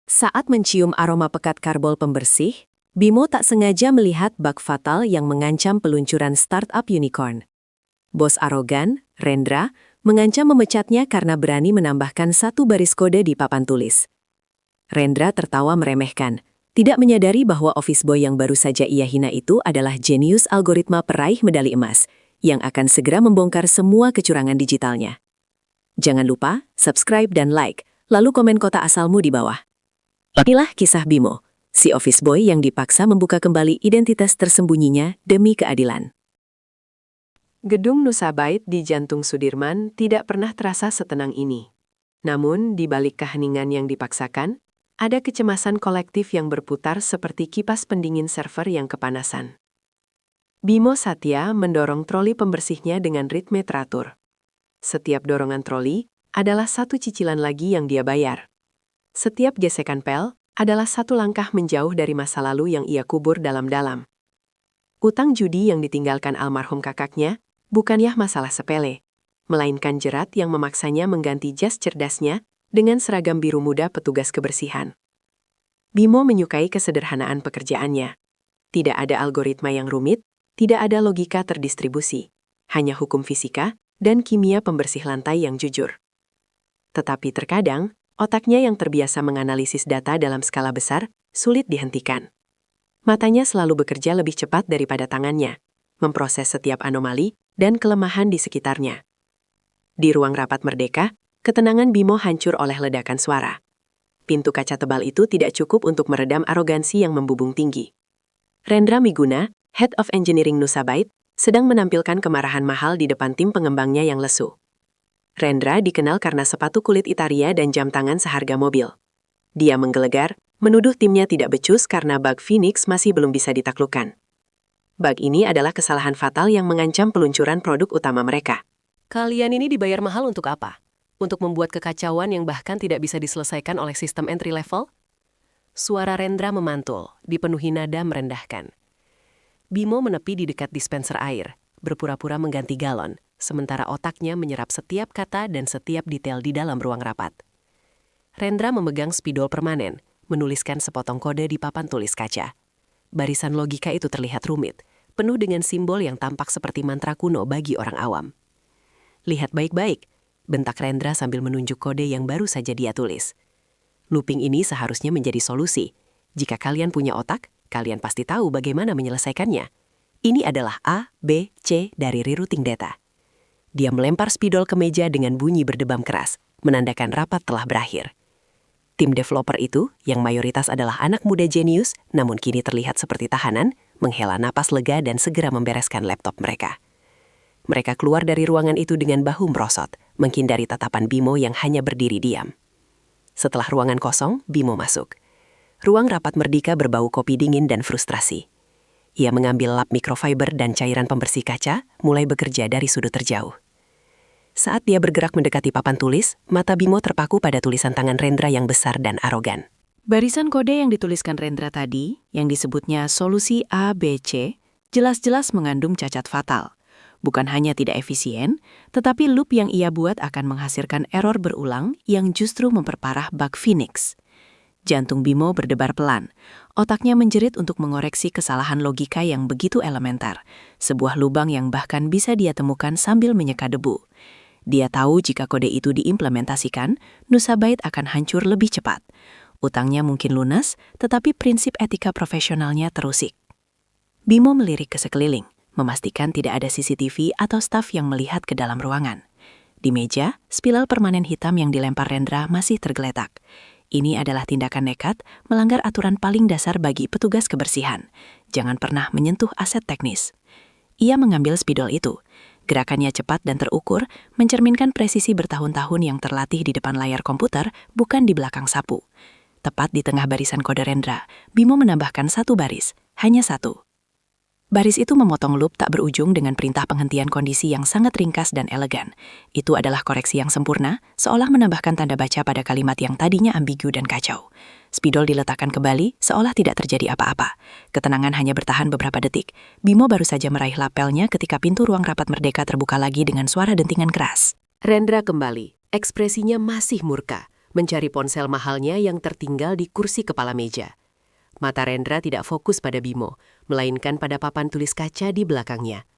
Saat mencium aroma pekat karbol pembersih, Bimo tak sengaja melihat bug fatal yang mengancam peluncuran startup unicorn. Bos arogan, Rendra, mengancam memecatnya karena berani menambahkan satu baris kode di papan tulis. Rendra tertawa meremehkan, tidak menyadari bahwa office boy yang baru saja ia hina itu adalah jenius algoritma peraih medali emas, yang akan segera membongkar semua kecurangan digitalnya. Jangan lupa, subscribe dan like, lalu komen kota asalmu di bawah. Inilah kisah Bimo, si office boy yang dipaksa membuka kembali identitas tersembunyinya demi keadilan. Gedung Nusabait di jantung Sudirman tidak pernah terasa setenang ini. Namun, di balik keheningan yang dipaksakan, ada kecemasan kolektif yang berputar seperti kipas pendingin server yang kepanasan. Bimo Satya mendorong troli pembersihnya dengan ritme teratur. Setiap dorongan troli adalah satu cicilan lagi yang dia bayar. Setiap gesekan pel adalah satu langkah menjauh dari masa lalu yang ia kubur dalam-dalam. Utang judi yang ditinggalkan almarhum kakaknya bukanlah masalah sepele, melainkan jerat yang memaksanya mengganti jas cerdasnya dengan seragam biru muda petugas kebersihan. Bimo menyukai kesederhanaan pekerjaannya. Tidak ada algoritma yang rumit, tidak ada logika terdistribusi, hanya hukum fisika dan kimia pembersih lantai yang jujur. Tetapi terkadang, otaknya yang terbiasa menganalisis data dalam skala besar sulit dihentikan. Matanya selalu bekerja lebih cepat daripada tangannya, memproses setiap anomali dan kelemahan di sekitarnya. Di ruang rapat Merdeka, ketenangan Bimo hancur oleh ledakan suara. Pintu kaca tebal itu tidak cukup untuk meredam arogansi yang membubung tinggi. Rendra Miguna, Head of Engineering Nusabait, sedang menampilkan kemarahan mahal di depan tim pengembangnya yang lesu. Rendra dikenal karena sepatu kulit Italia dan jam tangan seharga mobil. Dia menggelegar, menuduh timnya tidak becus karena bug Phoenix masih belum bisa ditaklukkan. Bug ini adalah kesalahan fatal yang mengancam peluncuran produk utama mereka. Kalian ini dibayar mahal untuk apa? Untuk membuat kekacauan yang bahkan tidak bisa diselesaikan oleh sistem entry level? Suara Rendra memantul, dipenuhi nada merendahkan. Bimo menepi di dekat dispenser air, berpura-pura mengganti galon, sementara otaknya menyerap setiap kata dan setiap detail di dalam ruang rapat. Rendra memegang spidol permanen, menuliskan sepotong kode di papan tulis kaca. Barisan logika itu terlihat rumit, penuh dengan simbol yang tampak seperti mantra kuno bagi orang awam. Lihat baik-baik, bentak Rendra sambil menunjuk kode yang baru saja dia tulis. Looping ini seharusnya menjadi solusi. Jika kalian punya otak, kalian pasti tahu bagaimana menyelesaikannya. Ini adalah A, B, C dari rerouting data. Dia melempar spidol ke meja dengan bunyi berdebam keras, menandakan rapat telah berakhir. Tim developer itu, yang mayoritas adalah anak muda jenius, namun kini terlihat seperti tahanan, menghela napas lega dan segera membereskan laptop mereka. Mereka keluar dari ruangan itu dengan bahu merosot, menghindari tatapan Bimo yang hanya berdiri diam. Setelah ruangan kosong, Bimo masuk. Ruang rapat Merdeka berbau kopi dingin dan frustrasi. Ia mengambil lap microfiber dan cairan pembersih kaca, mulai bekerja dari sudut terjauh. Saat dia bergerak mendekati papan tulis, mata Bimo terpaku pada tulisan tangan Rendra yang besar dan arogan. Barisan kode yang dituliskan Rendra tadi, yang disebutnya solusi A, B, C, jelas-jelas mengandung cacat fatal. Bukan hanya tidak efisien, tetapi loop yang ia buat akan menghasilkan error berulang yang justru memperparah bug Phoenix. Jantung Bimo berdebar pelan. Otaknya menjerit untuk mengoreksi kesalahan logika yang begitu elementer, sebuah lubang yang bahkan bisa dia temukan sambil menyeka debu. Dia tahu jika kode itu diimplementasikan, Nusabait akan hancur lebih cepat. Utangnya mungkin lunas, tetapi prinsip etika profesionalnya terusik. Bimo melirik ke sekeliling, memastikan tidak ada CCTV atau staf yang melihat ke dalam ruangan. Di meja, spidol permanen hitam yang dilempar Rendra masih tergeletak. Ini adalah tindakan nekat, melanggar aturan paling dasar bagi petugas kebersihan. Jangan pernah menyentuh aset teknis. Ia mengambil spidol itu. Gerakannya cepat dan terukur, mencerminkan presisi bertahun-tahun yang terlatih di depan layar komputer, bukan di belakang sapu. Tepat di tengah barisan kode Rendra, Bimo menambahkan satu baris, hanya satu. Baris itu memotong loop tak berujung dengan perintah penghentian kondisi yang sangat ringkas dan elegan. Itu adalah koreksi yang sempurna, seolah menambahkan tanda baca pada kalimat yang tadinya ambigu dan kacau. Spidol diletakkan kembali, seolah tidak terjadi apa-apa. Ketenangan hanya bertahan beberapa detik. Bimo baru saja meraih lapelnya ketika pintu ruang rapat Merdeka terbuka lagi dengan suara dentingan keras. Rendra kembali, ekspresinya masih murka, mencari ponsel mahalnya yang tertinggal di kursi kepala meja. Mata Rendra tidak fokus pada Bimo, melainkan pada papan tulis kaca di belakangnya.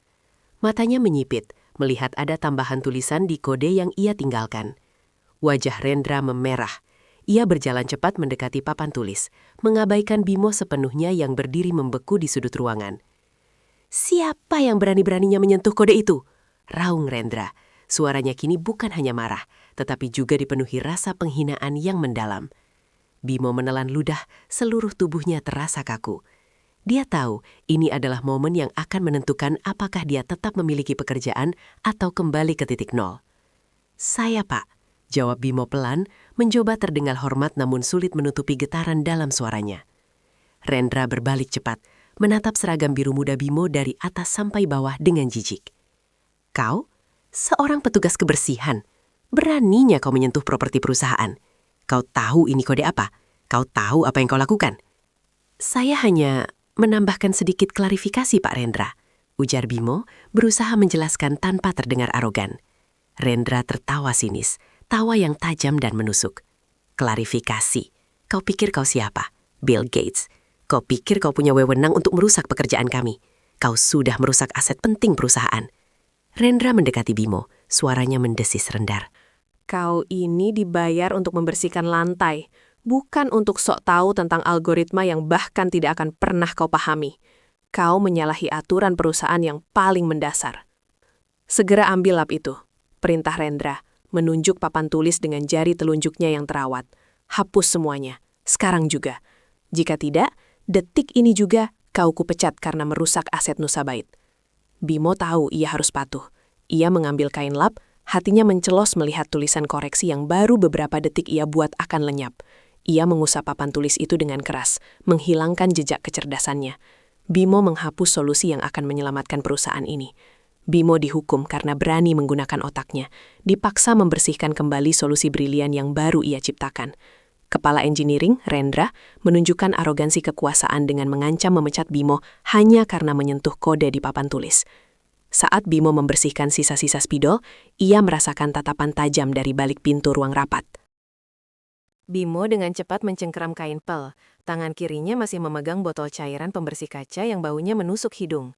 Matanya menyipit, melihat ada tambahan tulisan di kode yang ia tinggalkan. Wajah Rendra memerah. Ia berjalan cepat mendekati papan tulis, mengabaikan Bimo sepenuhnya yang berdiri membeku di sudut ruangan. "Siapa yang berani-beraninya menyentuh kode itu?" raung Rendra. Suaranya kini bukan hanya marah, tetapi juga dipenuhi rasa penghinaan yang mendalam. Bimo menelan ludah, seluruh tubuhnya terasa kaku. Dia tahu ini adalah momen yang akan menentukan apakah dia tetap memiliki pekerjaan atau kembali ke titik nol. "Saya, Pak," jawab Bimo pelan, mencoba terdengar hormat namun sulit menutupi getaran dalam suaranya. Rendra berbalik cepat, menatap seragam biru muda Bimo dari atas sampai bawah dengan jijik. "Kau? Seorang petugas kebersihan? Beraninya kau menyentuh properti perusahaan? Kau tahu ini kode apa? Kau tahu apa yang kau lakukan?" "Saya hanya menambahkan sedikit klarifikasi, Pak Rendra," ujar Bimo, berusaha menjelaskan tanpa terdengar arogan. Rendra tertawa sinis, tawa yang tajam dan menusuk. "Klarifikasi? Kau pikir kau siapa? Bill Gates? Kau pikir kau punya wewenang untuk merusak pekerjaan kami? Kau sudah merusak aset penting perusahaan." Rendra mendekati Bimo, suaranya mendesis rendar. "Kau ini dibayar untuk membersihkan lantai, bukan untuk sok tahu tentang algoritma yang bahkan tidak akan pernah kau pahami. Kau menyalahi aturan perusahaan yang paling mendasar." "Segera ambil lap itu," perintah Rendra, menunjuk papan tulis dengan jari telunjuknya yang terawat. "Hapus semuanya, sekarang juga. Jika tidak, detik ini juga kau kupecat karena merusak aset Nusabait." Bimo tahu ia harus patuh. Ia mengambil kain lap, hatinya mencelos melihat tulisan koreksi yang baru beberapa detik ia buat akan lenyap. Ia mengusap papan tulis itu dengan keras, menghilangkan jejak kecerdasannya. Bimo menghapus solusi yang akan menyelamatkan perusahaan ini. Bimo dihukum karena berani menggunakan otaknya, dipaksa membersihkan kembali solusi brilian yang baru ia ciptakan. Kepala engineering, Rendra, menunjukkan arogansi kekuasaan dengan mengancam memecat Bimo hanya karena menyentuh kode di papan tulis. Saat Bimo membersihkan sisa-sisa spidol, ia merasakan tatapan tajam dari balik pintu ruang rapat. Bimo dengan cepat mencengkeram kain pel. Tangan kirinya masih memegang botol cairan pembersih kaca yang baunya menusuk hidung.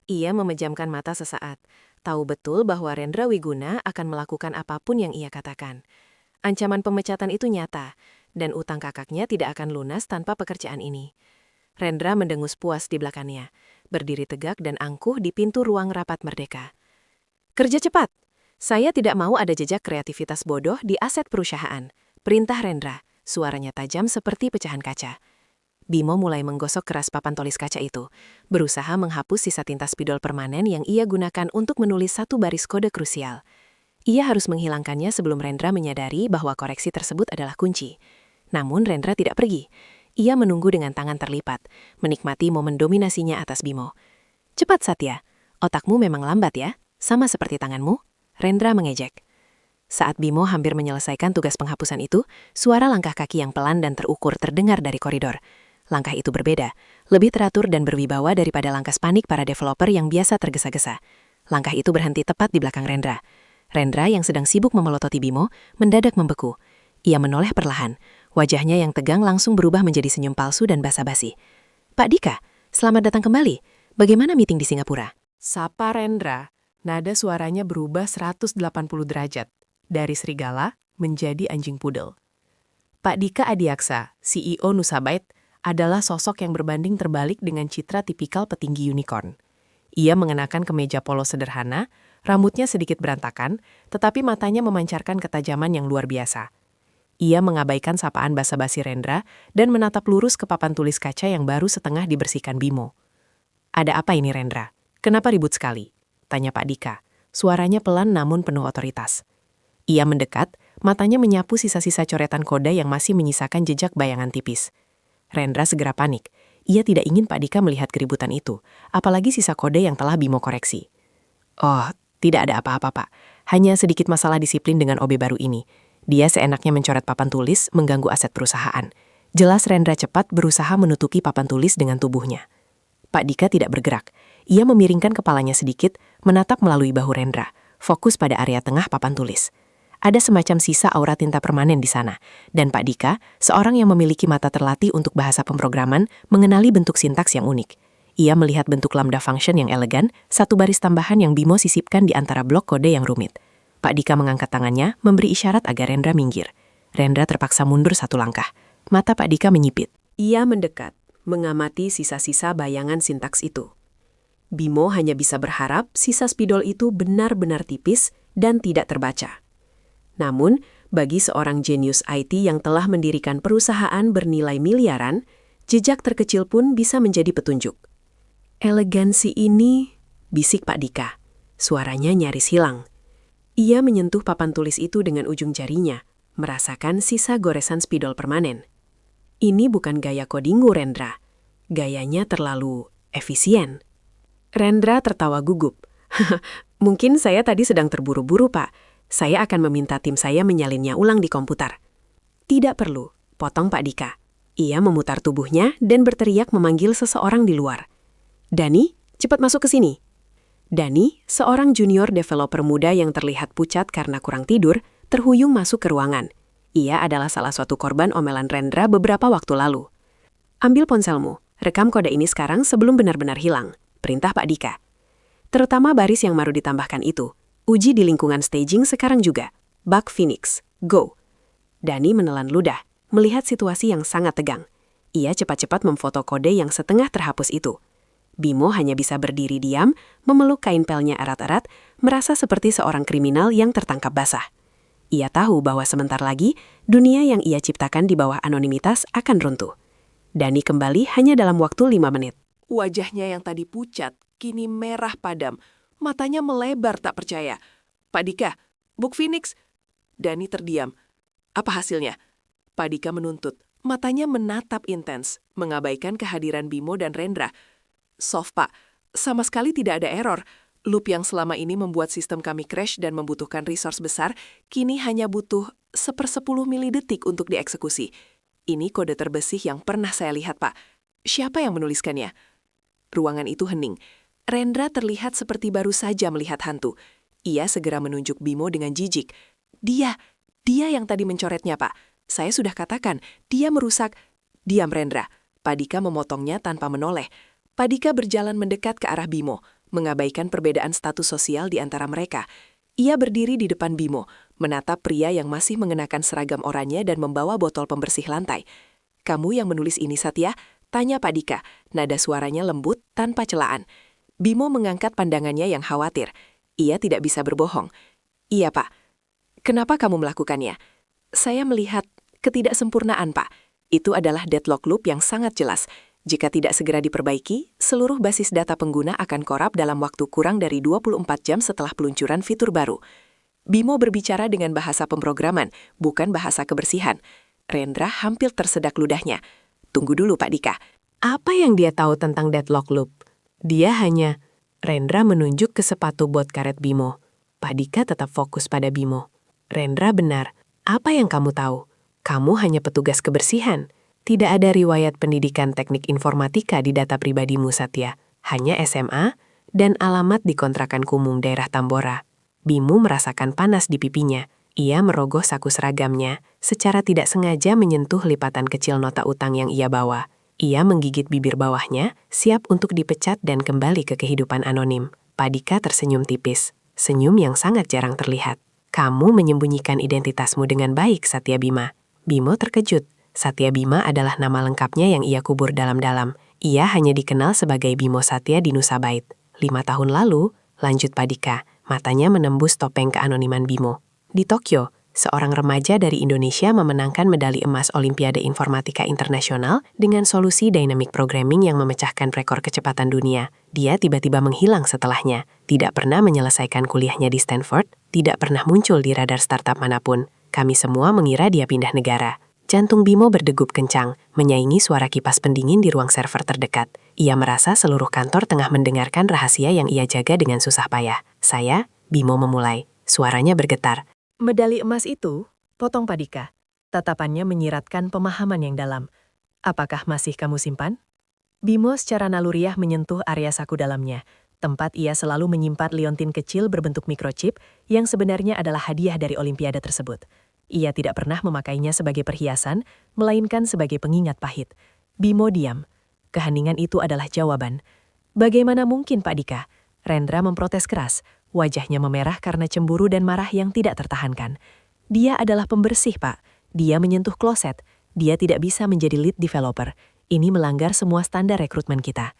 Ia memejamkan mata sesaat, tahu betul bahwa Rendra Wiguna akan melakukan apapun yang ia katakan. Ancaman pemecatan itu nyata, dan utang kakaknya tidak akan lunas tanpa pekerjaan ini. Rendra mendengus puas di belakangnya, berdiri tegak dan angkuh di pintu ruang rapat merdeka. "Kerja cepat! Saya tidak mau ada jejak kreativitas bodoh di aset perusahaan," perintah Rendra, suaranya tajam seperti pecahan kaca. Bimo mulai menggosok keras papan tulis kaca itu, berusaha menghapus sisa tinta spidol permanen yang ia gunakan untuk menulis satu baris kode krusial. Ia harus menghilangkannya sebelum Rendra menyadari bahwa koreksi tersebut adalah kunci. Namun Rendra tidak pergi. Ia menunggu dengan tangan terlipat, menikmati momen dominasinya atas Bimo. "Cepat, Satya. Otakmu memang lambat ya, sama seperti tanganmu," Rendra mengejek. Saat Bimo hampir menyelesaikan tugas penghapusan itu, suara langkah kaki yang pelan dan terukur terdengar dari koridor. Langkah itu berbeda, lebih teratur dan berwibawa daripada langkah panik para developer yang biasa tergesa-gesa. Langkah itu berhenti tepat di belakang Rendra. Rendra yang sedang sibuk memelototi Bimo, mendadak membeku. Ia menoleh perlahan. Wajahnya yang tegang langsung berubah menjadi senyum palsu dan basa-basi. "Pak Dika, selamat datang kembali. Bagaimana meeting di Singapura?" Sapa Rendra, nada suaranya berubah 180 derajat, dari serigala menjadi anjing pudel. Pak Dika Adiaksa, CEO Nusabait, adalah sosok yang berbanding terbalik dengan citra tipikal petinggi unicorn. Ia mengenakan kemeja polos sederhana, rambutnya sedikit berantakan, tetapi matanya memancarkan ketajaman yang luar biasa. Ia mengabaikan sapaan basa-basi Rendra dan menatap lurus ke papan tulis kaca yang baru setengah dibersihkan Bimo. "Ada apa ini, Rendra? Kenapa ribut sekali?" tanya Pak Dika. Suaranya pelan namun penuh otoritas. Ia mendekat, matanya menyapu sisa-sisa coretan kode yang masih menyisakan jejak bayangan tipis. Rendra segera panik. Ia tidak ingin Pak Dika melihat keributan itu, apalagi sisa kode yang telah Bimo koreksi. "Oh, tidak ada apa-apa, Pak. Hanya sedikit masalah disiplin dengan OB baru ini. Dia seenaknya mencoret papan tulis, mengganggu aset perusahaan." Jelas Rendra cepat berusaha menutupi papan tulis dengan tubuhnya. Pak Dika tidak bergerak. Ia memiringkan kepalanya sedikit, menatap melalui bahu Rendra, fokus pada area tengah papan tulis. Ada semacam sisa aura tinta permanen di sana. Dan Pak Dika, seorang yang memiliki mata terlatih untuk bahasa pemrograman, mengenali bentuk sintaks yang unik. Ia melihat bentuk lambda function yang elegan, satu baris tambahan yang Bimo sisipkan di antara blok kode yang rumit. Pak Dika mengangkat tangannya, memberi isyarat agar Rendra minggir. Rendra terpaksa mundur satu langkah. Mata Pak Dika menyipit. Ia mendekat, mengamati sisa-sisa bayangan sintaks itu. Bimo hanya bisa berharap sisa spidol itu benar-benar tipis dan tidak terbaca. Namun, bagi seorang jenius IT yang telah mendirikan perusahaan bernilai miliaran, jejak terkecil pun bisa menjadi petunjuk. Elegansi ini, bisik Pak Dika. Suaranya nyaris hilang. Ia menyentuh papan tulis itu dengan ujung jarinya, merasakan sisa goresan spidol permanen. Ini bukan gaya kodingu, Rendra. Gayanya terlalu efisien. Rendra tertawa gugup. Mungkin saya tadi sedang terburu-buru, Pak. Saya akan meminta tim saya menyalinnya ulang di komputer. Tidak perlu, potong Pak Dika. Ia memutar tubuhnya dan berteriak memanggil seseorang di luar. Dani, cepat masuk ke sini. Dani, seorang junior developer muda yang terlihat pucat karena kurang tidur, terhuyung masuk ke ruangan. Ia adalah salah satu korban omelan Rendra beberapa waktu lalu. Ambil ponselmu, rekam kode ini sekarang sebelum benar-benar hilang. Perintah Pak Dika. Terutama baris yang baru ditambahkan itu. Uji di lingkungan staging sekarang juga. Bug Phoenix, go. Dani menelan ludah, melihat situasi yang sangat tegang. Ia cepat-cepat memfoto kode yang setengah terhapus itu. Bimo hanya bisa berdiri diam, memeluk kain pelnya erat-erat, merasa seperti seorang kriminal yang tertangkap basah. Ia tahu bahwa sebentar lagi, dunia yang ia ciptakan di bawah anonimitas akan runtuh. Dani kembali hanya dalam waktu 5 menit. Wajahnya yang tadi pucat, kini merah padam. Matanya melebar tak percaya. Pak Dika, Bug Phoenix. Dani terdiam. Apa hasilnya? Pak Dika menuntut. Matanya menatap intens, mengabaikan kehadiran Bimo dan Rendra. Soft, Pak. Sama sekali tidak ada error. Loop yang selama ini membuat sistem kami crash dan membutuhkan resource besar, kini hanya butuh 1/10 milidetik untuk dieksekusi. Ini kode terbesih yang pernah saya lihat, Pak. Siapa yang menuliskannya? Ruangan itu hening. Rendra terlihat seperti baru saja melihat hantu. Ia segera menunjuk Bimo dengan jijik. Dia yang tadi mencoretnya, Pak. Saya sudah katakan, dia merusak. Diam, Rendra. Pak Dika memotongnya tanpa menoleh. Pak Dika berjalan mendekat ke arah Bimo, mengabaikan perbedaan status sosial di antara mereka. Ia berdiri di depan Bimo, menatap pria yang masih mengenakan seragam oranye dan membawa botol pembersih lantai. Kamu yang menulis ini, Satya? Tanya Pak Dika, nada suaranya lembut tanpa celaan. Bimo mengangkat pandangannya yang khawatir. Ia tidak bisa berbohong. Iya, Pak. Kenapa kamu melakukannya? Saya melihat ketidaksempurnaan, Pak. Itu adalah deadlock loop yang sangat jelas. Jika tidak segera diperbaiki, seluruh basis data pengguna akan korup dalam waktu kurang dari 24 jam setelah peluncuran fitur baru. Bimo berbicara dengan bahasa pemrograman, bukan bahasa kebersihan. Rendra hampir tersedak ludahnya. Tunggu dulu, Pak Dika. Apa yang dia tahu tentang deadlock loop? Dia hanya... Rendra menunjuk ke sepatu bot karet Bimo. Pak Dika tetap fokus pada Bimo. Rendra benar. Apa yang kamu tahu? Kamu hanya petugas kebersihan. Tidak ada riwayat pendidikan teknik informatika di data pribadimu, Satya. Hanya SMA dan alamat di kontrakan Kumung daerah Tambora. Bimo merasakan panas di pipinya. Ia merogoh saku seragamnya, secara tidak sengaja menyentuh lipatan kecil nota utang yang ia bawa. Ia menggigit bibir bawahnya, siap untuk dipecat dan kembali ke kehidupan anonim. Pak Dika tersenyum tipis, senyum yang sangat jarang terlihat. Kamu menyembunyikan identitasmu dengan baik, Satya Bima. Bimo terkejut. Satya Bima adalah nama lengkapnya yang ia kubur dalam-dalam. Ia hanya dikenal sebagai Bimo Satya di Nusa Bait. 5 tahun lalu, lanjut Pak Dika, matanya menembus topeng keanoniman Bimo. Di Tokyo, seorang remaja dari Indonesia memenangkan medali emas Olimpiade Informatika Internasional dengan solusi dynamic programming yang memecahkan rekor kecepatan dunia. Dia tiba-tiba menghilang setelahnya, tidak pernah menyelesaikan kuliahnya di Stanford, tidak pernah muncul di radar startup manapun. Kami semua mengira dia pindah negara. Jantung Bimo berdegup kencang, menyaingi suara kipas pendingin di ruang server terdekat. Ia merasa seluruh kantor tengah mendengarkan rahasia yang ia jaga dengan susah payah. Bimo memulai. Suaranya bergetar. Medali emas itu, potong Pak Dika. Tatapannya menyiratkan pemahaman yang dalam. Apakah masih kamu simpan? Bimo secara naluriah menyentuh area saku dalamnya. tempat ia selalu menyimpan liontin kecil berbentuk mikrochip yang sebenarnya adalah hadiah dari Olimpiade tersebut. Ia tidak pernah memakainya sebagai perhiasan, melainkan sebagai pengingat pahit. Bimo diam. Keheningan itu adalah jawaban. Bagaimana mungkin, Pak Dika? Rendra memprotes keras. Wajahnya memerah karena cemburu dan marah yang tidak tertahankan. Dia adalah pembersih, Pak. Dia menyentuh kloset. Dia tidak bisa menjadi lead developer. Ini melanggar semua standar rekrutmen kita.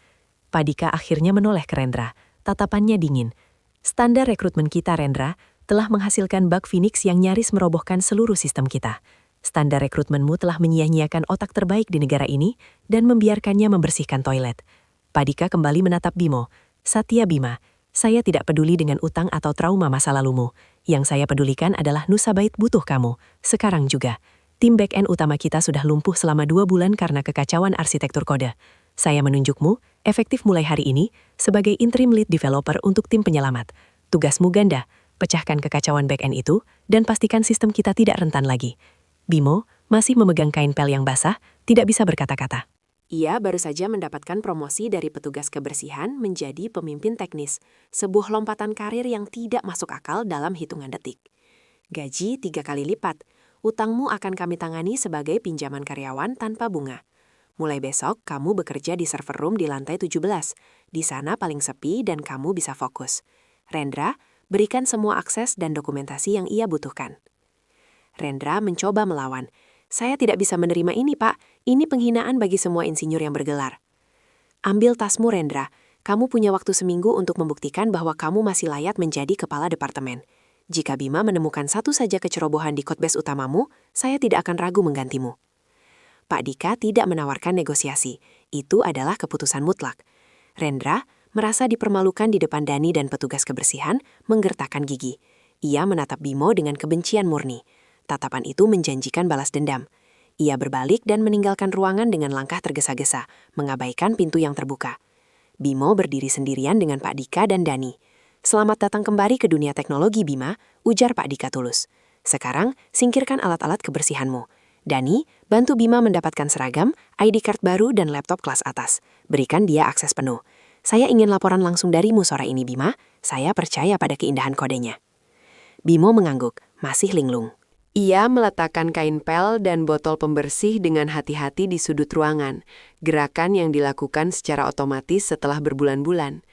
Pak Dika akhirnya menoleh ke Rendra. Tatapannya dingin. Standar rekrutmen kita, Rendra, telah menghasilkan bug Phoenix yang nyaris merobohkan seluruh sistem kita. Standar rekrutmenmu telah menyia-nyiakan otak terbaik di negara ini dan membiarkannya membersihkan toilet. Pak Dika kembali menatap Bimo. Satya Bima, saya tidak peduli dengan utang atau trauma masa lalumu. Yang saya pedulikan adalah Nusabait butuh kamu, sekarang juga. Tim back-end utama kita sudah lumpuh selama 2 bulan karena kekacauan arsitektur kode. Saya menunjukmu, efektif mulai hari ini, sebagai interim lead developer untuk tim penyelamat. Tugasmu ganda, pecahkan kekacauan back-end itu, dan pastikan sistem kita tidak rentan lagi. Bimo, masih memegang kain pel yang basah, tidak bisa berkata-kata. Ia baru saja mendapatkan promosi dari petugas kebersihan menjadi pemimpin teknis, sebuah lompatan karir yang tidak masuk akal dalam hitungan detik. Gaji 3 kali lipat, utangmu akan kami tangani sebagai pinjaman karyawan tanpa bunga. Mulai besok, kamu bekerja di server room di lantai 17. Di sana paling sepi dan kamu bisa fokus. Rendra, berikan semua akses dan dokumentasi yang ia butuhkan. Rendra mencoba melawan. Saya tidak bisa menerima ini, Pak. Ini penghinaan bagi semua insinyur yang bergelar. Ambil tasmu, Rendra. Kamu punya waktu seminggu untuk membuktikan bahwa kamu masih layak menjadi kepala departemen. Jika Bima menemukan satu saja kecerobohan di codebase utamamu, saya tidak akan ragu menggantimu. Pak Dika tidak menawarkan negosiasi. Itu adalah keputusan mutlak. Rendra merasa dipermalukan di depan Dani dan petugas kebersihan, menggertakkan gigi. Ia menatap Bimo dengan kebencian murni. Tatapan itu menjanjikan balas dendam. Ia berbalik dan meninggalkan ruangan dengan langkah tergesa-gesa, mengabaikan pintu yang terbuka. Bimo berdiri sendirian dengan Pak Dika dan Dani. Selamat datang kembali ke dunia teknologi, Bima, ujar Pak Dika tulus. Sekarang, singkirkan alat-alat kebersihanmu. Dani, bantu Bima mendapatkan seragam, ID card baru, dan laptop kelas atas. Berikan dia akses penuh. Saya ingin laporan langsung darimu sore ini, Bima. Saya percaya pada keindahan kodenya. Bimo mengangguk, masih linglung. Ia meletakkan kain pel dan botol pembersih dengan hati-hati di sudut ruangan, gerakan yang dilakukan secara otomatis setelah berbulan-bulan.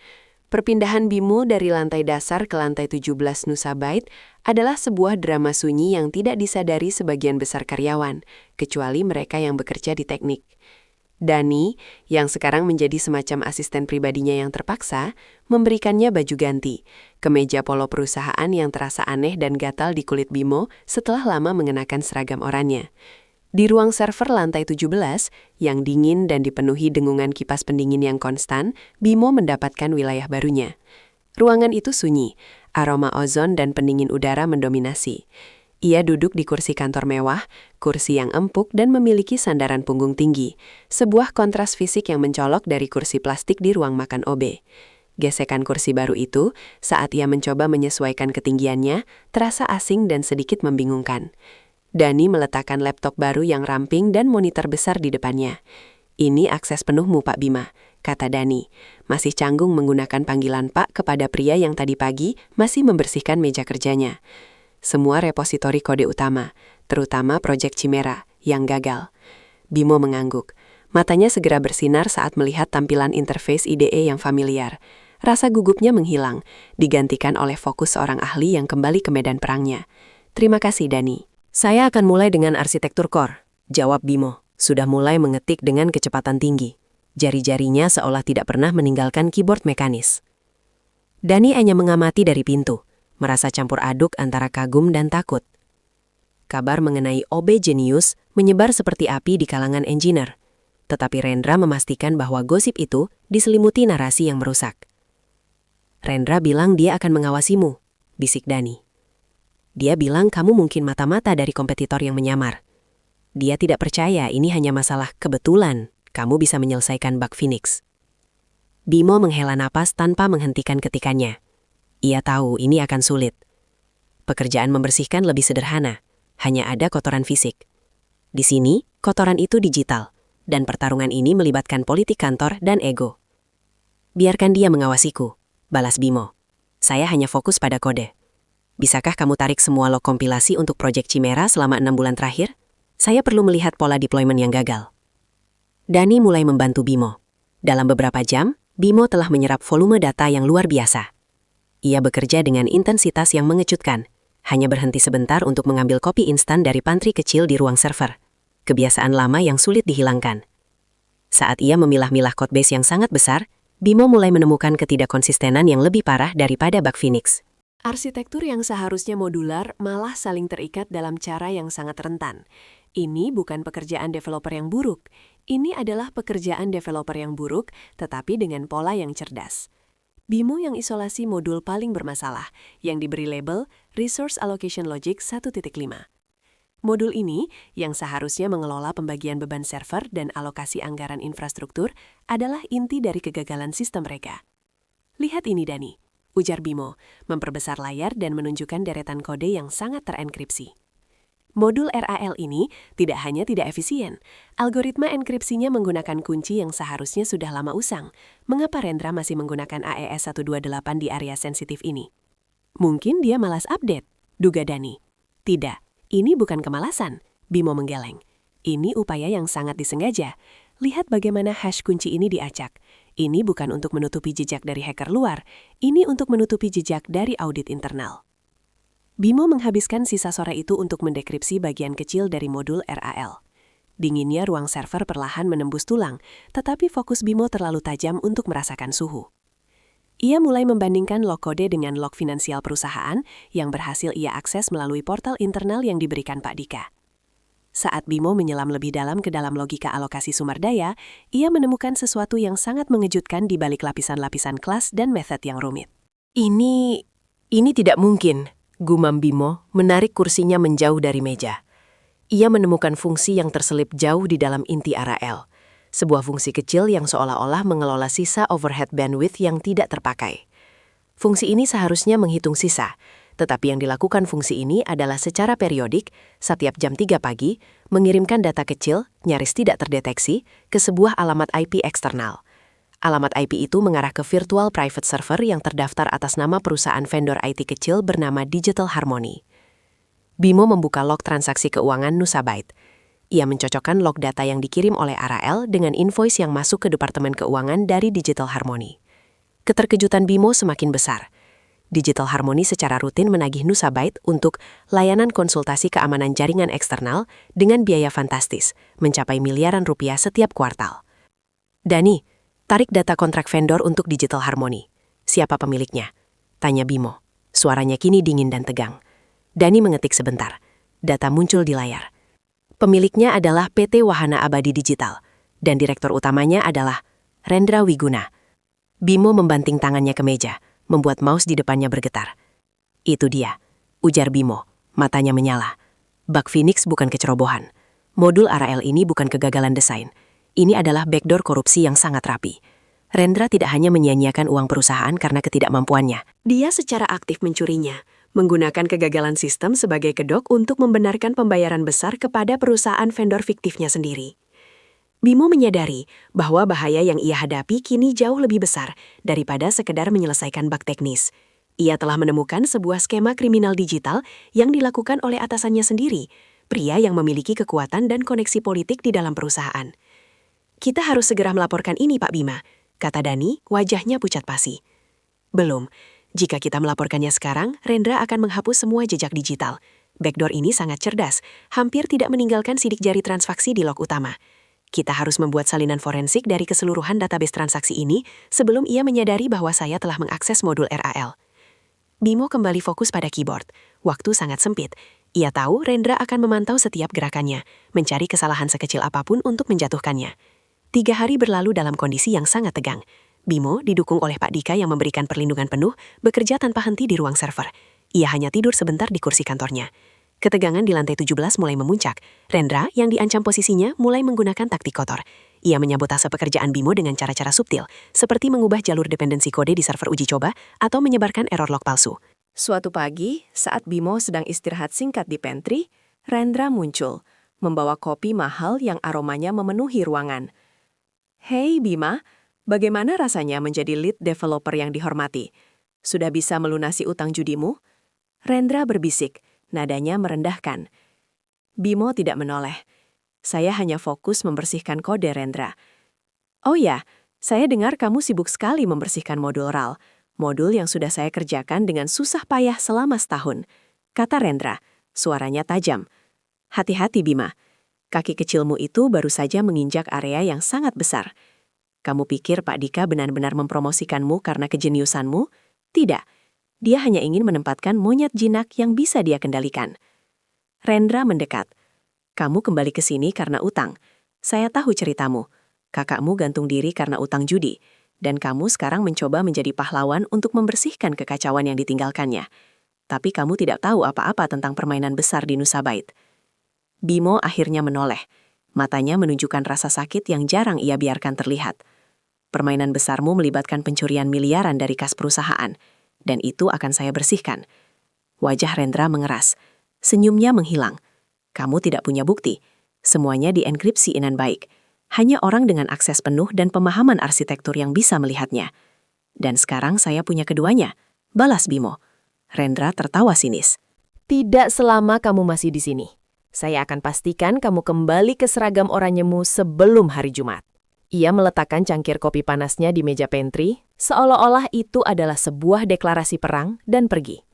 Perpindahan Bimo dari lantai dasar ke lantai 17 Nusabait adalah sebuah drama sunyi yang tidak disadari sebagian besar karyawan, kecuali mereka yang bekerja di teknik. Dani, yang sekarang menjadi semacam asisten pribadinya yang terpaksa, memberikannya baju ganti, kemeja polo perusahaan yang terasa aneh dan gatal di kulit Bimo setelah lama mengenakan seragam oranye. Di ruang server lantai 17, yang dingin dan dipenuhi dengungan kipas pendingin yang konstan, Bimo mendapatkan wilayah barunya. Ruangan itu sunyi, aroma ozon dan pendingin udara mendominasi. Ia duduk di kursi kantor mewah, kursi yang empuk dan memiliki sandaran punggung tinggi, sebuah kontras fisik yang mencolok dari kursi plastik di ruang makan OB. Gesekan kursi baru itu, saat ia mencoba menyesuaikan ketinggiannya, terasa asing dan sedikit membingungkan. Dani meletakkan laptop baru yang ramping dan monitor besar di depannya. Ini akses penuhmu, Pak Bima, kata Dani. Masih canggung menggunakan panggilan Pak kepada pria yang tadi pagi masih membersihkan meja kerjanya. Semua repositori kode utama, terutama proyek Chimera, yang gagal. Bimo mengangguk. Matanya segera bersinar saat melihat tampilan interface IDE yang familiar. Rasa gugupnya menghilang, digantikan oleh fokus seorang ahli yang kembali ke medan perangnya. Terima kasih, Dani. Saya akan mulai dengan arsitektur core, jawab Bimo. Sudah mulai mengetik dengan kecepatan tinggi. Jari-jarinya seolah tidak pernah meninggalkan keyboard mekanis. Dani hanya mengamati dari pintu, merasa campur aduk antara kagum dan takut. Kabar mengenai OB Genius menyebar seperti api di kalangan engineer, tetapi Rendra memastikan bahwa gosip itu diselimuti narasi yang merusak. Rendra bilang dia akan mengawasimu, bisik Dani. Dia bilang kamu mungkin mata-mata dari kompetitor yang menyamar. Dia tidak percaya ini hanya masalah kebetulan kamu bisa menyelesaikan bug Phoenix. Bimo menghela napas tanpa menghentikan ketikannya. Ia tahu ini akan sulit. Pekerjaan membersihkan lebih sederhana, hanya ada kotoran fisik. Di sini, kotoran itu digital, dan pertarungan ini melibatkan politik kantor dan ego. Biarkan dia mengawasiku, balas Bimo. Saya hanya fokus pada kode. Bisakah kamu tarik semua log kompilasi untuk proyek Chimera selama 6 bulan terakhir? Saya perlu melihat pola deployment yang gagal. Dani mulai membantu Bimo. Dalam beberapa jam, Bimo telah menyerap volume data yang luar biasa. Ia bekerja dengan intensitas yang mengejutkan, hanya berhenti sebentar untuk mengambil kopi instan dari pantry kecil di ruang server. Kebiasaan lama yang sulit dihilangkan. Saat ia memilah-milah codebase yang sangat besar, Bimo mulai menemukan ketidakkonsistenan yang lebih parah daripada bug Phoenix. Arsitektur yang seharusnya modular malah saling terikat dalam cara yang sangat rentan. Ini bukan pekerjaan developer yang buruk. Ini adalah pekerjaan developer yang buruk, tetapi dengan pola yang cerdas. Bimo yang isolasi modul paling bermasalah, yang diberi label Resource Allocation Logic 1.5. Modul ini, yang seharusnya mengelola pembagian beban server dan alokasi anggaran infrastruktur, adalah inti dari kegagalan sistem mereka. Lihat ini, Dani, ujar Bimo, memperbesar layar dan menunjukkan deretan kode yang sangat terenkripsi. Modul RAL ini tidak hanya tidak efisien, algoritma enkripsinya menggunakan kunci yang seharusnya sudah lama usang. Mengapa Rendra masih menggunakan AES 128 di area sensitif ini? Mungkin dia malas update, duga Dani. Tidak. Ini bukan kemalasan, Bimo menggeleng. Ini upaya yang sangat disengaja. Lihat bagaimana hash kunci ini diacak. Ini bukan untuk menutupi jejak dari hacker luar, ini untuk menutupi jejak dari audit internal. Bimo menghabiskan sisa sore itu untuk mendekripsi bagian kecil dari modul RAL. Dinginnya ruang server perlahan menembus tulang, tetapi fokus Bimo terlalu tajam untuk merasakan suhu. Ia mulai membandingkan log kode dengan log finansial perusahaan yang berhasil ia akses melalui portal internal yang diberikan Pak Dika. Saat Bimo menyelam lebih dalam ke dalam logika alokasi sumber daya, ia menemukan sesuatu yang sangat mengejutkan di balik lapisan-lapisan kelas dan method yang rumit. Ini tidak mungkin, gumam Bimo, menarik kursinya menjauh dari meja. Ia menemukan fungsi yang terselip jauh di dalam inti RAL. Sebuah fungsi kecil yang seolah-olah mengelola sisa overhead bandwidth yang tidak terpakai. Fungsi ini seharusnya menghitung sisa, tetapi yang dilakukan fungsi ini adalah secara periodik, setiap jam 3 pagi, mengirimkan data kecil, nyaris tidak terdeteksi, ke sebuah alamat IP eksternal. Alamat IP itu mengarah ke virtual private server yang terdaftar atas nama perusahaan vendor IT kecil bernama Digital Harmony. Bimo membuka log transaksi keuangan Nusabyte. Ia mencocokkan log data yang dikirim oleh RAL dengan invoice yang masuk ke Departemen Keuangan dari Digital Harmony. Keterkejutan Bimo semakin besar. Digital Harmony secara rutin menagih Nusabyte untuk layanan konsultasi keamanan jaringan eksternal dengan biaya fantastis, mencapai miliaran rupiah setiap kuartal. Dani, tarik data kontrak vendor untuk Digital Harmony. Siapa pemiliknya? Tanya Bimo. Suaranya kini dingin dan tegang. Dani mengetik sebentar. Data muncul di layar. Pemiliknya adalah PT Wahana Abadi Digital, dan direktur utamanya adalah Rendra Wiguna. Bimo membanting tangannya ke meja, membuat mouse di depannya bergetar. Itu dia, ujar Bimo, matanya menyala. Bug Phoenix bukan kecerobohan. Modul RAL ini bukan kegagalan desain. Ini adalah backdoor korupsi yang sangat rapi. Rendra tidak hanya menyia-nyiakan uang perusahaan karena ketidakmampuannya. Dia secara aktif mencurinya, menggunakan kegagalan sistem sebagai kedok untuk membenarkan pembayaran besar kepada perusahaan vendor fiktifnya sendiri. Bimo menyadari bahwa bahaya yang ia hadapi kini jauh lebih besar daripada sekedar menyelesaikan bug teknis. Ia telah menemukan sebuah skema kriminal digital yang dilakukan oleh atasannya sendiri, pria yang memiliki kekuatan dan koneksi politik di dalam perusahaan. Kita harus segera melaporkan ini, Pak Bima, kata Dani, wajahnya pucat pasi. Belum. Jika kita melaporkannya sekarang, Rendra akan menghapus semua jejak digital. Backdoor ini sangat cerdas, hampir tidak meninggalkan sidik jari transaksi di log utama. Kita harus membuat salinan forensik dari keseluruhan database transaksi ini sebelum ia menyadari bahwa saya telah mengakses modul RAL. Bimo kembali fokus pada keyboard. Waktu sangat sempit. Ia tahu Rendra akan memantau setiap gerakannya, mencari kesalahan sekecil apapun untuk menjatuhkannya. 3 hari berlalu dalam kondisi yang sangat tegang. Bimo, didukung oleh Pak Dika yang memberikan perlindungan penuh, bekerja tanpa henti di ruang server. Ia hanya tidur sebentar di kursi kantornya. Ketegangan di lantai 17 mulai memuncak. Rendra, yang diancam posisinya, mulai menggunakan taktik kotor. Ia menyabotase pekerjaan Bimo dengan cara-cara subtil, seperti mengubah jalur dependensi kode di server uji coba atau menyebarkan error log palsu. Suatu pagi, saat Bimo sedang istirahat singkat di pantry, Rendra muncul, membawa kopi mahal yang aromanya memenuhi ruangan. "Hei Bima, Bagaimana rasanya menjadi lead developer yang dihormati? Sudah bisa melunasi utang judimu? Rendra berbisik, nadanya merendahkan. Bimo tidak menoleh. Saya hanya fokus membersihkan kode, Rendra. Oh ya, saya dengar kamu sibuk sekali membersihkan modul RAL. Modul yang sudah saya kerjakan dengan susah payah selama setahun. Kata Rendra, suaranya tajam. Hati-hati, Bima. Kaki kecilmu itu baru saja menginjak area yang sangat besar. Kamu pikir Pak Dika benar-benar mempromosikanmu karena kejeniusanmu? Tidak. Dia hanya ingin menempatkan monyet jinak yang bisa dia kendalikan. Rendra mendekat. Kamu kembali ke sini karena utang. Saya tahu ceritamu. Kakakmu gantung diri karena utang judi. Dan kamu sekarang mencoba menjadi pahlawan untuk membersihkan kekacauan yang ditinggalkannya. Tapi kamu tidak tahu apa-apa tentang permainan besar di Nusa Bait. Bimo akhirnya menoleh. Matanya menunjukkan rasa sakit yang jarang ia biarkan terlihat. Permainan besarmu melibatkan pencurian miliaran dari kas perusahaan. Dan itu akan saya bersihkan. Wajah Rendra mengeras. Senyumnya menghilang. Kamu tidak punya bukti. Semuanya dienkripsi dengan baik. Hanya orang dengan akses penuh dan pemahaman arsitektur yang bisa melihatnya. Dan sekarang saya punya keduanya. Balas Bimo. Rendra tertawa sinis. Tidak selama kamu masih di sini. Saya akan pastikan kamu kembali ke seragam oranyemu sebelum hari Jumat. Ia meletakkan cangkir kopi panasnya di meja pantry, seolah-olah itu adalah sebuah deklarasi perang dan pergi.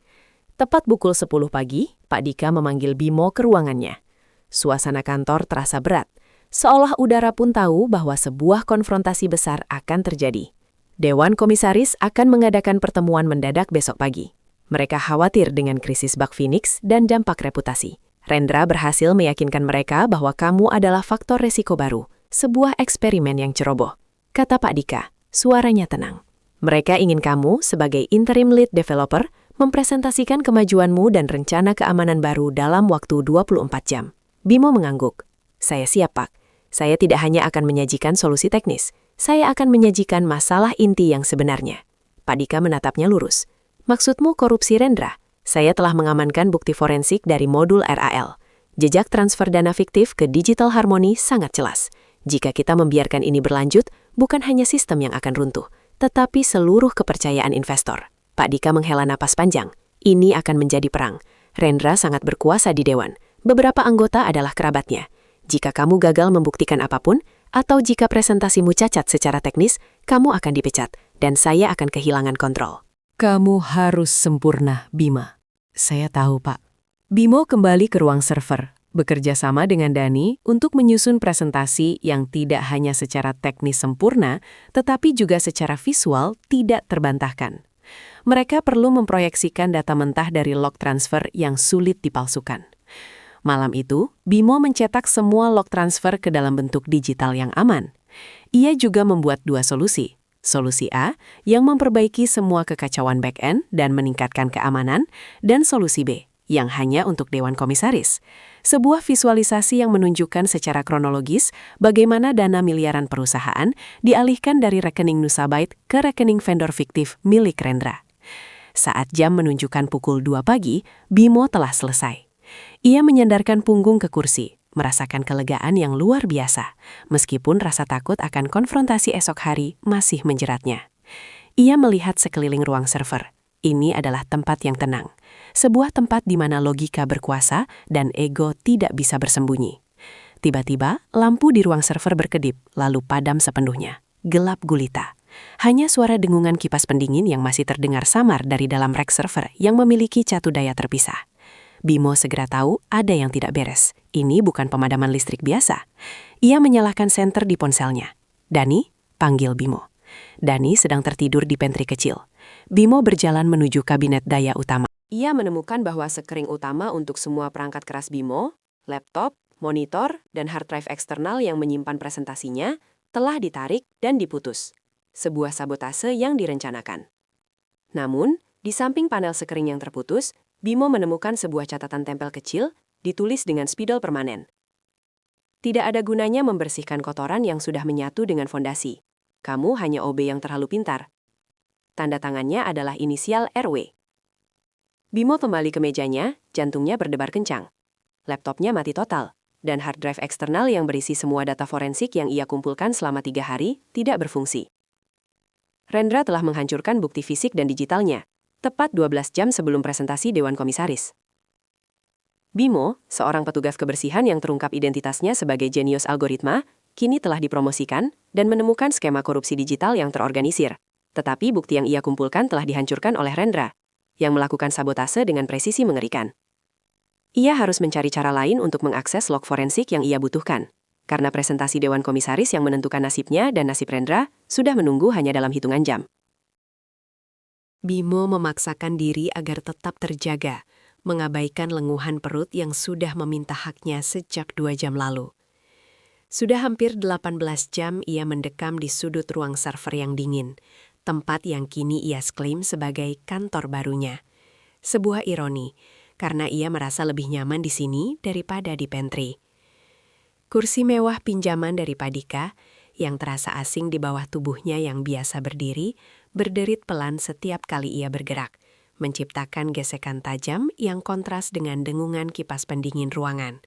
Tepat pukul 10 pagi, Pak Dika memanggil Bimo ke ruangannya. Suasana kantor terasa berat, seolah udara pun tahu bahwa sebuah konfrontasi besar akan terjadi. Dewan Komisaris akan mengadakan pertemuan mendadak besok pagi. Mereka khawatir dengan krisis Bug Phoenix dan dampak reputasi. Rendra berhasil meyakinkan mereka bahwa kamu adalah faktor resiko baru, sebuah eksperimen yang ceroboh. Kata Pak Dika, suaranya tenang. Mereka ingin kamu sebagai interim lead developer mempresentasikan kemajuanmu dan rencana keamanan baru dalam waktu 24 jam. Bimo mengangguk. Saya siap, Pak. Saya tidak hanya akan menyajikan solusi teknis, saya akan menyajikan masalah inti yang sebenarnya. Pak Dika menatapnya lurus. Maksudmu korupsi Rendra? Saya telah mengamankan bukti forensik dari modul RAL. Jejak transfer dana fiktif ke Digital Harmony sangat jelas. Jika kita membiarkan ini berlanjut, bukan hanya sistem yang akan runtuh, tetapi seluruh kepercayaan investor. Pak Dika menghela napas panjang. Ini akan menjadi perang. Rendra sangat berkuasa di Dewan. Beberapa anggota adalah kerabatnya. Jika kamu gagal membuktikan apapun, atau jika presentasimu cacat secara teknis, kamu akan dipecat, dan saya akan kehilangan kontrol. Kamu harus sempurna, Bima. Saya tahu, Pak. Bimo kembali ke ruang server, bekerja sama dengan Dani untuk menyusun presentasi yang tidak hanya secara teknis sempurna, tetapi juga secara visual tidak terbantahkan. Mereka perlu memproyeksikan data mentah dari log transfer yang sulit dipalsukan. Malam itu, Bimo mencetak semua log transfer ke dalam bentuk digital yang aman. Ia juga membuat dua solusi. Solusi A, yang memperbaiki semua kekacauan back-end dan meningkatkan keamanan, dan solusi B, yang hanya untuk Dewan Komisaris. Sebuah visualisasi yang menunjukkan secara kronologis bagaimana dana miliaran perusahaan dialihkan dari rekening Nusa Bait ke rekening vendor fiktif milik Rendra. Saat jam menunjukkan pukul 2 pagi, Bimo telah selesai. Ia menyandarkan punggung ke kursi, merasakan kelegaan yang luar biasa, meskipun rasa takut akan konfrontasi esok hari masih menjeratnya. Ia melihat sekeliling ruang server. Ini adalah tempat yang tenang. Sebuah tempat di mana logika berkuasa dan ego tidak bisa bersembunyi. Tiba-tiba, lampu di ruang server berkedip, lalu padam sepenuhnya. Gelap gulita. Hanya suara dengungan kipas pendingin yang masih terdengar samar dari dalam rack server yang memiliki catu daya terpisah. Bimo segera tahu ada yang tidak beres. Ini bukan pemadaman listrik biasa. Ia menyalakan senter di ponselnya. Dani, panggil Bimo. Dani sedang tertidur di pantry kecil. Bimo berjalan menuju kabinet daya utama. Ia menemukan bahwa sekring utama untuk semua perangkat keras Bimo, laptop, monitor, dan hard drive eksternal yang menyimpan presentasinya telah ditarik dan diputus. Sebuah sabotase yang direncanakan. Namun, di samping panel sekring yang terputus, Bimo menemukan sebuah catatan tempel kecil ditulis dengan spidol permanen. Tidak ada gunanya membersihkan kotoran yang sudah menyatu dengan fondasi. Kamu hanya OB yang terlalu pintar. Tanda tangannya adalah inisial RW. Bimo kembali ke mejanya, jantungnya berdebar kencang. Laptopnya mati total, dan hard drive eksternal yang berisi semua data forensik yang ia kumpulkan selama 3 hari tidak berfungsi. Rendra telah menghancurkan bukti fisik dan digitalnya, tepat 12 jam sebelum presentasi Dewan Komisaris. Bimo, seorang petugas kebersihan yang terungkap identitasnya sebagai jenius algoritma, kini telah dipromosikan dan menemukan skema korupsi digital yang terorganisir. Tetapi bukti yang ia kumpulkan telah dihancurkan oleh Rendra, yang melakukan sabotase dengan presisi mengerikan. Ia harus mencari cara lain untuk mengakses log forensik yang ia butuhkan, karena presentasi Dewan Komisaris yang menentukan nasibnya dan nasib Rendra sudah menunggu hanya dalam hitungan jam. Bimo memaksakan diri agar tetap terjaga, mengabaikan lenguhan perut yang sudah meminta haknya sejak 2 jam lalu. Sudah hampir 18 jam ia mendekam di sudut ruang server yang dingin, tempat yang kini ia klaim sebagai kantor barunya. Sebuah ironi, karena ia merasa lebih nyaman di sini daripada di pantry. Kursi mewah pinjaman dari Pak Dika, yang terasa asing di bawah tubuhnya yang biasa berdiri, berderit pelan setiap kali ia bergerak, menciptakan gesekan tajam yang kontras dengan dengungan kipas pendingin ruangan.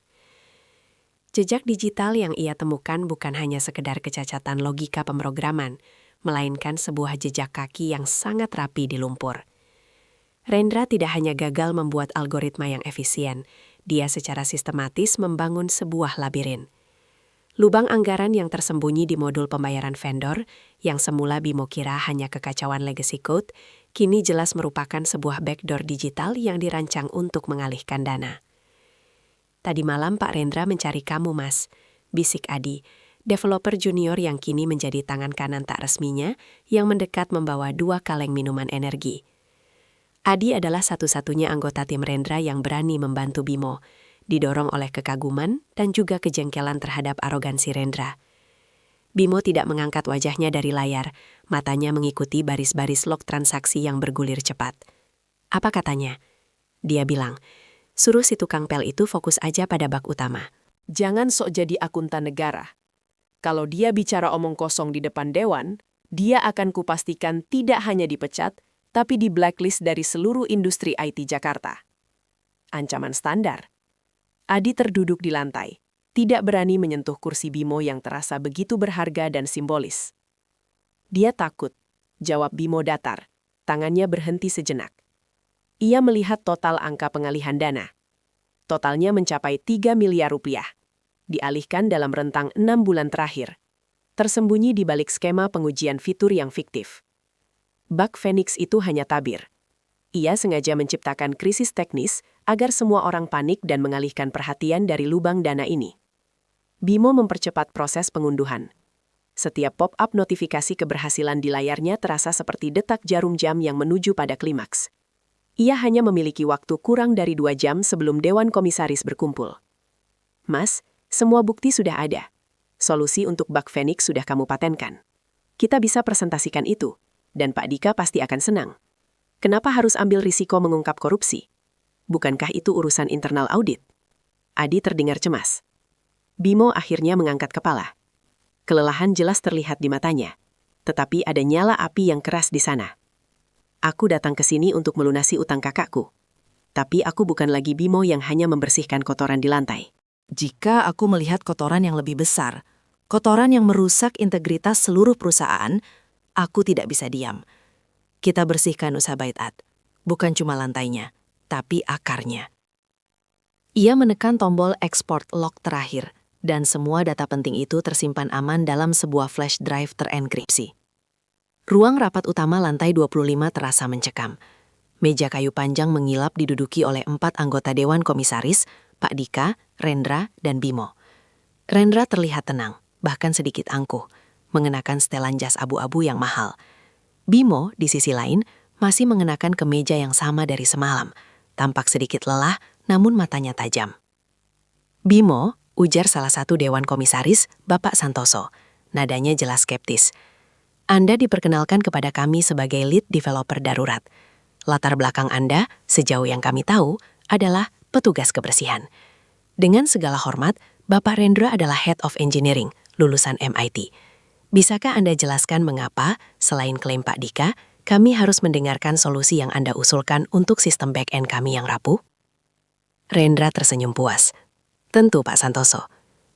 Jejak digital yang ia temukan bukan hanya sekedar kecacatan logika pemrograman, melainkan sebuah jejak kaki yang sangat rapi di lumpur. Rendra tidak hanya gagal membuat algoritma yang efisien, dia secara sistematis membangun sebuah labirin. Lubang anggaran yang tersembunyi di modul pembayaran vendor, yang semula Bimo kira hanya kekacauan legacy code, kini jelas merupakan sebuah backdoor digital yang dirancang untuk mengalihkan dana. "Tadi malam Pak Rendra mencari kamu, Mas," bisik Adi, developer junior yang kini menjadi tangan kanan tak resminya, yang mendekat membawa 2 kaleng minuman energi. Adi adalah satu-satunya anggota tim Rendra yang berani membantu Bimo, didorong oleh kekaguman dan juga kejengkelan terhadap arogansi Rendra. Bimo tidak mengangkat wajahnya dari layar, matanya mengikuti baris-baris log transaksi yang bergulir cepat. "Apa katanya?" Dia bilang, "Suruh si tukang pel itu fokus aja pada bak utama." Jangan sok jadi akuntan negara. Kalau dia bicara omong kosong di depan dewan, dia akan kupastikan tidak hanya dipecat, tapi di blacklist dari seluruh industri IT Jakarta. Ancaman standar. Adi terduduk di lantai, tidak berani menyentuh kursi Bimo yang terasa begitu berharga dan simbolis. Dia takut, jawab Bimo datar, tangannya berhenti sejenak. Ia melihat total angka pengalihan dana. Totalnya mencapai 3 miliar rupiah. Dialihkan dalam rentang 6 bulan terakhir. Tersembunyi di balik skema pengujian fitur yang fiktif. Bug Phoenix itu hanya tabir. Ia sengaja menciptakan krisis teknis agar semua orang panik dan mengalihkan perhatian dari lubang dana ini. Bimo mempercepat proses pengunduhan. Setiap pop-up notifikasi keberhasilan di layarnya terasa seperti detak jarum jam yang menuju pada klimaks. Ia hanya memiliki waktu kurang dari 2 jam sebelum Dewan Komisaris berkumpul. "Mas, semua bukti sudah ada. Solusi untuk bug Phoenix sudah kamu patenkan. Kita bisa presentasikan itu, dan Pak Dika pasti akan senang. Kenapa harus ambil risiko mengungkap korupsi? Bukankah itu urusan internal audit?" Adi terdengar cemas. Bimo akhirnya mengangkat kepala. Kelelahan jelas terlihat di matanya, tetapi ada nyala api yang keras di sana. "Aku datang ke sini untuk melunasi utang kakakku. Tapi aku bukan lagi Bimo yang hanya membersihkan kotoran di lantai. Jika aku melihat kotoran yang lebih besar, kotoran yang merusak integritas seluruh perusahaan, aku tidak bisa diam. Kita bersihkan usaha Baitat, bukan cuma lantainya, tapi akarnya." Ia menekan tombol export log terakhir, dan semua data penting itu tersimpan aman dalam sebuah flash drive terenkripsi. Ruang rapat utama lantai 25 terasa mencekam. Meja kayu panjang mengilap diduduki oleh 4 anggota Dewan Komisaris, Pak Dika, Rendra, dan Bimo. Rendra terlihat tenang, bahkan sedikit angkuh, mengenakan setelan jas abu-abu yang mahal. Bimo, di sisi lain, masih mengenakan kemeja yang sama dari semalam, tampak sedikit lelah, namun matanya tajam. "Bimo," ujar salah satu Dewan Komisaris, Bapak Santoso. Nadanya jelas skeptis. "Anda diperkenalkan kepada kami sebagai lead developer darurat. Latar belakang Anda, sejauh yang kami tahu, adalah petugas kebersihan. Dengan segala hormat, Bapak Rendra adalah Head of Engineering, lulusan MIT. Bisakah Anda jelaskan mengapa, selain klaim Pak Dika, kami harus mendengarkan solusi yang Anda usulkan untuk sistem back-end kami yang rapuh?" Rendra tersenyum puas. "Tentu Pak Santoso.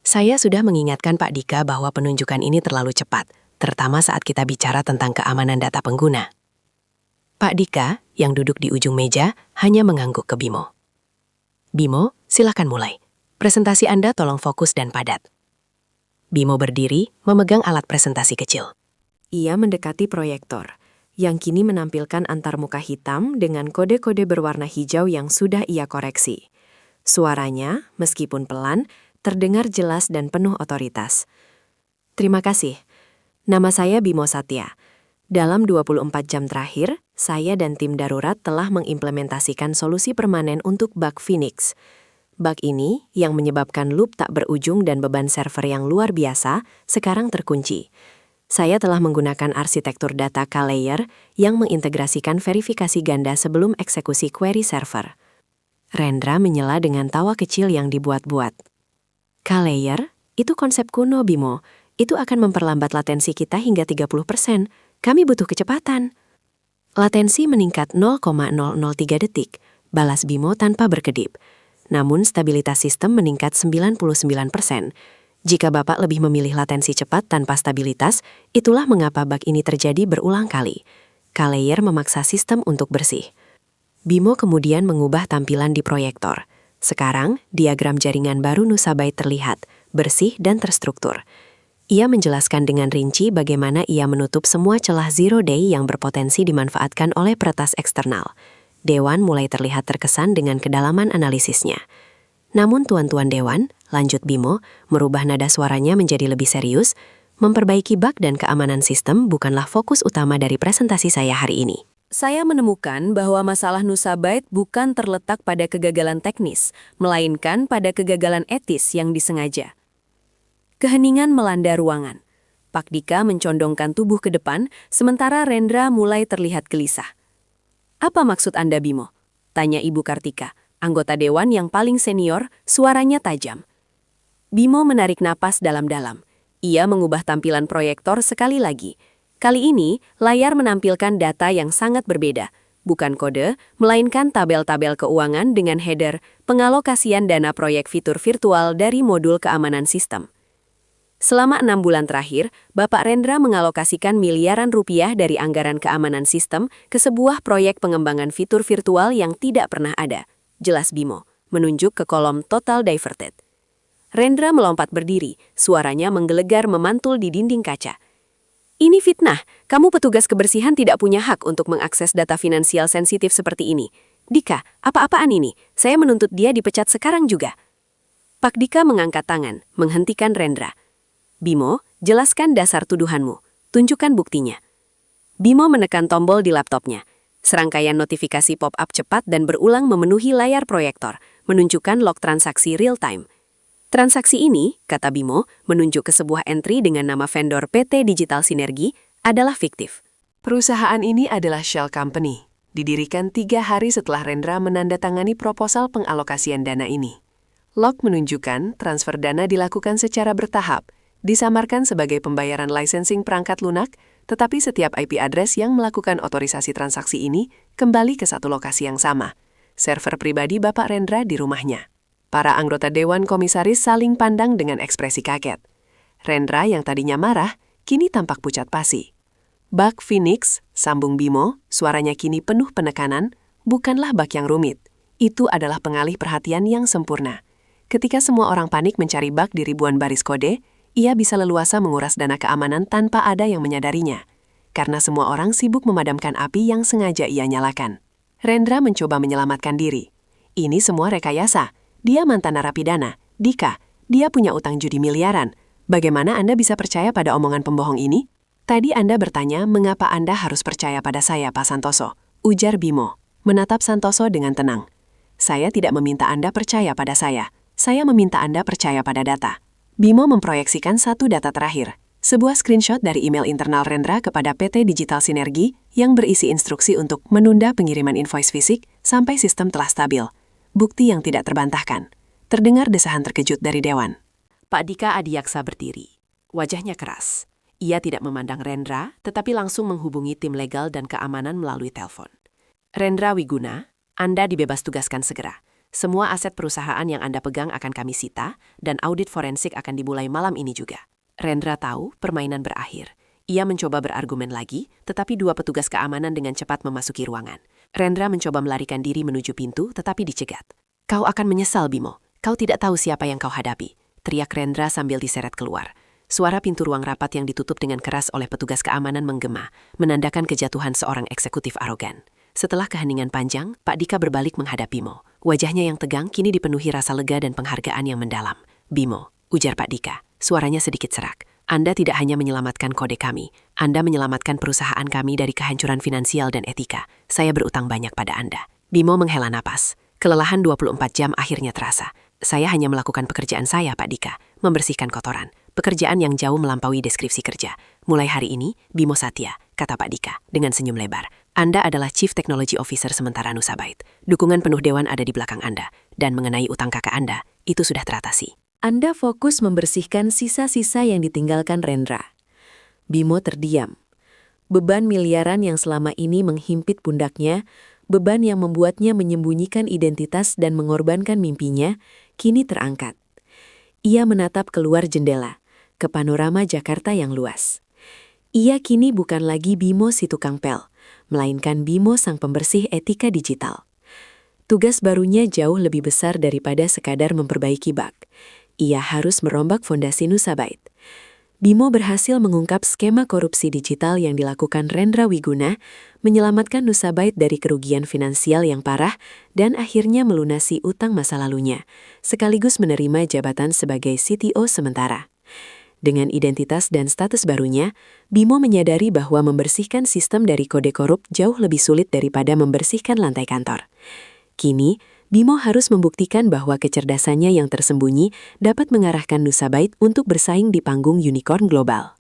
Saya sudah mengingatkan Pak Dika bahwa penunjukan ini terlalu cepat, terutama saat kita bicara tentang keamanan data pengguna. Pak Dika, yang duduk di ujung meja, hanya mengangguk ke Bimo. Bimo, silakan mulai. Presentasi Anda tolong fokus dan padat. Bimo berdiri, memegang alat presentasi kecil. Ia mendekati proyektor, yang kini menampilkan antarmuka hitam dengan kode-kode berwarna hijau yang sudah ia koreksi. Suaranya, meskipun pelan, terdengar jelas dan penuh otoritas. Terima kasih. Nama saya Bimo Satya. Dalam 24 jam terakhir, saya dan tim darurat telah mengimplementasikan solusi permanen untuk bug Phoenix. Bug ini, yang menyebabkan loop tak berujung dan beban server yang luar biasa, sekarang terkunci. Saya telah menggunakan arsitektur data K-layer yang mengintegrasikan verifikasi ganda sebelum eksekusi query server. Rendra menyela dengan tawa kecil yang dibuat-buat. K-layer? Itu konsep kuno, Bimo. Itu akan memperlambat latensi kita hingga 30%. Kami butuh kecepatan. Latensi meningkat 0,003 detik, balas Bimo tanpa berkedip. Namun stabilitas sistem meningkat 99%. Jika Bapak lebih memilih latensi cepat tanpa stabilitas, itulah mengapa bug ini terjadi berulang kali. K-layer memaksa sistem untuk bersih. Bimo kemudian mengubah tampilan di proyektor. Sekarang, diagram jaringan baru Nusa Byte terlihat, bersih dan terstruktur. Ia menjelaskan dengan rinci bagaimana ia menutup semua celah zero day yang berpotensi dimanfaatkan oleh peretas eksternal. Dewan mulai terlihat terkesan dengan kedalaman analisisnya. Namun Tuan-Tuan Dewan, lanjut Bimo, merubah nada suaranya menjadi lebih serius, memperbaiki bug dan keamanan sistem bukanlah fokus utama dari presentasi saya hari ini. Saya menemukan bahwa masalah Nusa Byte bukan terletak pada kegagalan teknis, melainkan pada kegagalan etis yang disengaja. Keheningan melanda ruangan. Pak Dika mencondongkan tubuh ke depan, sementara Rendra mulai terlihat gelisah. "Apa maksud Anda, Bimo?" tanya Ibu Kartika, anggota dewan yang paling senior, suaranya tajam. Bimo menarik napas dalam-dalam. Ia mengubah tampilan proyektor sekali lagi. Kali ini, layar menampilkan data yang sangat berbeda. Bukan kode, melainkan tabel-tabel keuangan dengan header pengalokasian dana proyek fitur virtual dari modul keamanan sistem. Selama 6 bulan terakhir, Bapak Rendra mengalokasikan miliaran rupiah dari anggaran keamanan sistem ke sebuah proyek pengembangan fitur virtual yang tidak pernah ada. Jelas Bimo, menunjuk ke kolom total diverted. Rendra melompat berdiri, suaranya menggelegar memantul di dinding kaca. "Ini fitnah, kamu petugas kebersihan tidak punya hak untuk mengakses data finansial sensitif seperti ini. Dika, apa-apaan ini? Saya menuntut dia dipecat sekarang juga." Pak Dika mengangkat tangan, menghentikan Rendra. "Bimo, jelaskan dasar tuduhanmu. Tunjukkan buktinya." Bimo menekan tombol di laptopnya. Serangkaian notifikasi pop-up cepat dan berulang memenuhi layar proyektor, menunjukkan log transaksi real-time. Transaksi ini, kata Bimo, menunjuk ke sebuah entry dengan nama vendor PT Digital Sinergi, adalah fiktif. Perusahaan ini adalah Shell Company, didirikan 3 hari setelah Rendra menandatangani proposal pengalokasian dana ini. Log menunjukkan transfer dana dilakukan secara bertahap, disamarkan sebagai pembayaran licensing perangkat lunak, tetapi setiap IP address yang melakukan otorisasi transaksi ini kembali ke satu lokasi yang sama, server pribadi Bapak Rendra di rumahnya. Para anggota Dewan Komisaris saling pandang dengan ekspresi kaget. Rendra yang tadinya marah, kini tampak pucat pasi. Bug Phoenix, sambung Bimo, suaranya kini penuh penekanan, bukanlah bug yang rumit. Itu adalah pengalih perhatian yang sempurna. Ketika semua orang panik mencari bug di ribuan baris kode, ia bisa leluasa menguras dana keamanan tanpa ada yang menyadarinya. Karena semua orang sibuk memadamkan api yang sengaja ia nyalakan. Rendra mencoba menyelamatkan diri. Ini semua rekayasa. Dia mantan narapidana. Dika, dia punya utang judi miliaran. Bagaimana Anda bisa percaya pada omongan pembohong ini? Tadi Anda bertanya mengapa Anda harus percaya pada saya, Pak Santoso. Ujar Bimo, menatap Santoso dengan tenang. Saya tidak meminta Anda percaya pada saya. Saya meminta Anda percaya pada data. Bimo memproyeksikan satu data terakhir, sebuah screenshot dari email internal Rendra kepada PT Digital Sinergi yang berisi instruksi untuk menunda pengiriman invoice fisik sampai sistem telah stabil. Bukti yang tidak terbantahkan. Terdengar desahan terkejut dari Dewan. Pak Dika Adiaksa berdiri. Wajahnya keras. Ia tidak memandang Rendra, tetapi langsung menghubungi tim legal dan keamanan melalui telepon. Rendra Wiguna, Anda dibebas tugaskan segera. Semua aset perusahaan yang Anda pegang akan kami sita, dan audit forensik akan dimulai malam ini juga. Rendra tahu permainan berakhir. Ia mencoba berargumen lagi, tetapi dua petugas keamanan dengan cepat memasuki ruangan. Rendra mencoba melarikan diri menuju pintu, tetapi dicegat. Kau akan menyesal, Bimo. Kau tidak tahu siapa yang kau hadapi, teriak Rendra sambil diseret keluar. Suara pintu ruang rapat yang ditutup dengan keras oleh petugas keamanan menggema, menandakan kejatuhan seorang eksekutif arogan. Setelah keheningan panjang, Pak Dika berbalik menghadap Bimo. Wajahnya yang tegang kini dipenuhi rasa lega dan penghargaan yang mendalam. Bimo, ujar Pak Dika, suaranya sedikit serak. Anda tidak hanya menyelamatkan kode kami, Anda menyelamatkan perusahaan kami dari kehancuran finansial dan etika. Saya berutang banyak pada Anda. Bimo menghela napas. Kelelahan 24 jam akhirnya terasa. Saya hanya melakukan pekerjaan saya, Pak Dika, membersihkan kotoran. Pekerjaan yang jauh melampaui deskripsi kerja. Mulai hari ini, Bimo Satya, kata Pak Dika, dengan senyum lebar. Anda adalah Chief Technology Officer sementara Nusabait. Dukungan penuh Dewan ada di belakang Anda. Dan mengenai utang kakak Anda, itu sudah teratasi. Anda fokus membersihkan sisa-sisa yang ditinggalkan Rendra. Bimo terdiam. Beban miliaran yang selama ini menghimpit pundaknya, beban yang membuatnya menyembunyikan identitas dan mengorbankan mimpinya, kini terangkat. Ia menatap keluar jendela, ke panorama Jakarta yang luas. Ia kini bukan lagi Bimo si tukang pel, melainkan Bimo sang pembersih etika digital. Tugas barunya jauh lebih besar daripada sekadar memperbaiki bug. Ia harus merombak fondasi Nusabait. Bimo berhasil mengungkap skema korupsi digital yang dilakukan Rendra Wiguna, menyelamatkan Nusabait dari kerugian finansial yang parah, dan akhirnya melunasi utang masa lalunya, sekaligus menerima jabatan sebagai CTO sementara. Dengan identitas dan status barunya, Bimo menyadari bahwa membersihkan sistem dari kode korup jauh lebih sulit daripada membersihkan lantai kantor. Kini, Bimo harus membuktikan bahwa kecerdasannya yang tersembunyi dapat mengarahkan Nusabait untuk bersaing di panggung unicorn global.